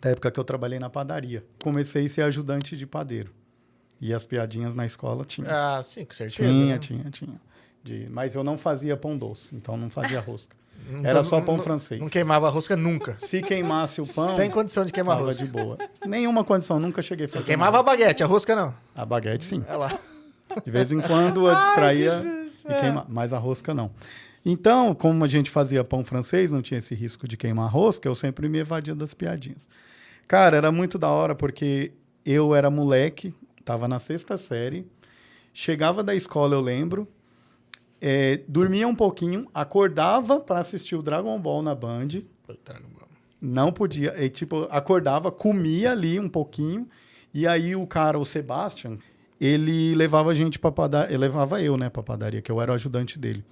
da época que eu trabalhei na padaria. Comecei a ser ajudante de padeiro. E as piadinhas na escola tinha. Ah, sim, com certeza. Tinha. Mas eu não fazia pão doce, então não fazia rosca. Então, Era só pão francês. Não queimava a rosca nunca. Se queimasse o pão... Sem condição de queimar a tava rosca. de boa. Nenhuma condição, nunca cheguei a fazer. Queimava a baguete, a rosca não. A baguete, sim. Olha lá. De vez em quando eu distraía e queimava, mas a rosca não. Então, como a gente fazia pão francês, não tinha esse risco de queimar a rosca, eu sempre me evadia das piadinhas. Cara, era muito da hora, porque eu era moleque, tava na 6ª série, chegava da escola, eu lembro, dormia um pouquinho, acordava para assistir o Dragon Ball na Band. Não podia, acordava, comia ali um pouquinho, e aí o Sebastian, ele levava a gente pra padaria, ele levava eu, né, pra padaria, que eu era o ajudante dele.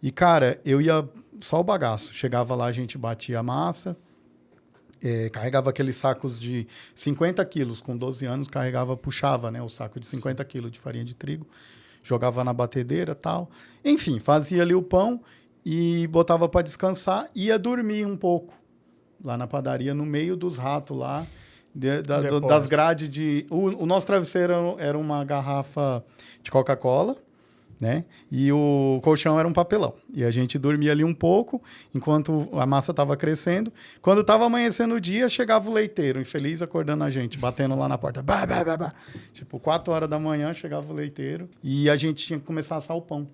E, cara, eu ia só o bagaço. Chegava lá, a gente batia a massa, carregava aqueles sacos de 50 quilos, com 12 anos, puxava, né, o saco de 50 quilos de farinha de trigo, jogava na batedeira e tal. Enfim, fazia ali o pão e botava para descansar, ia dormir um pouco lá na padaria, no meio dos ratos lá, das grades de... O nosso travesseiro era uma garrafa de Coca-Cola, né? E o colchão era um papelão. E a gente dormia ali um pouco, enquanto a massa estava crescendo. Quando estava amanhecendo o dia, chegava o leiteiro, infeliz, acordando a gente, batendo lá na porta. Bah, bah, bah, bah. Tipo, 4 horas da manhã, chegava o leiteiro. E a gente tinha que começar a assar o pão.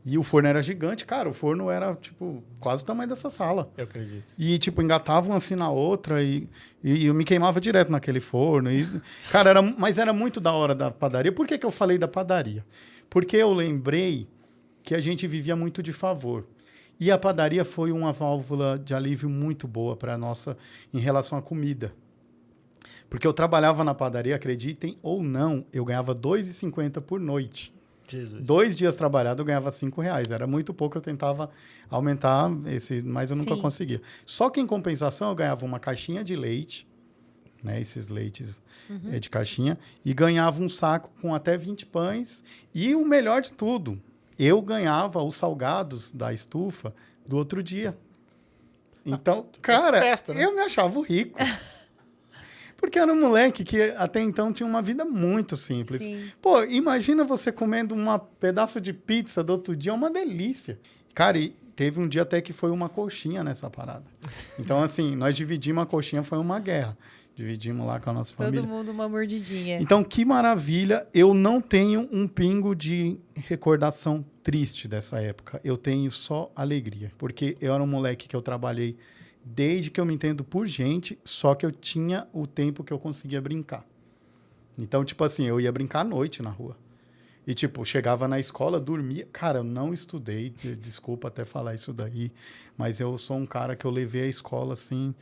E o forno era gigante, cara. O forno era, tipo, quase o tamanho dessa sala. Eu acredito. E, tipo, engatavam assim na outra e eu me queimava direto naquele forno. E, cara, mas era muito da hora da padaria. Por que eu falei da padaria? Porque eu lembrei que a gente vivia muito de favor. E a padaria foi uma válvula de alívio muito boa para nossa em relação à comida. Porque eu trabalhava na padaria, acreditem ou não, eu ganhava R$ 2,50 por noite. Jesus. 2 dias trabalhado, eu ganhava R$5. Era muito pouco, eu tentava aumentar mas eu nunca conseguia. Só que, em compensação, eu ganhava uma caixinha de leite, né, esses leites de caixinha, e ganhava um saco com até 20 pães. E o melhor de tudo, eu ganhava os salgados da estufa do outro dia. Então, cara, festa, né? Eu me achava rico. Porque era um moleque que até então tinha uma vida muito simples. Sim. Pô, imagina você comendo um pedaço de pizza do outro dia, é uma delícia. Cara, e teve um dia até que foi uma coxinha nessa parada. Então, assim, nós dividimos a coxinha, foi uma guerra. Dividimos lá com a nossa família. Todo mundo uma mordidinha. Então, que maravilha. Eu não tenho um pingo de recordação triste dessa época. Eu tenho só alegria. Porque eu era um moleque que eu trabalhei desde que eu me entendo por gente, só que eu tinha o tempo que eu conseguia brincar. Então, tipo assim, eu ia brincar à noite na rua. E, tipo, chegava na escola, dormia. Cara, eu não estudei, desculpa até falar isso daí, mas eu sou um cara que eu levei a escola, assim,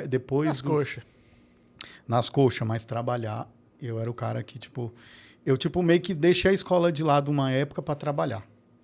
depois... Nas coxas. Nas coxas, mas trabalhar, eu era o cara que, tipo... Eu, tipo, meio que deixei a escola de lado uma época para trabalhar.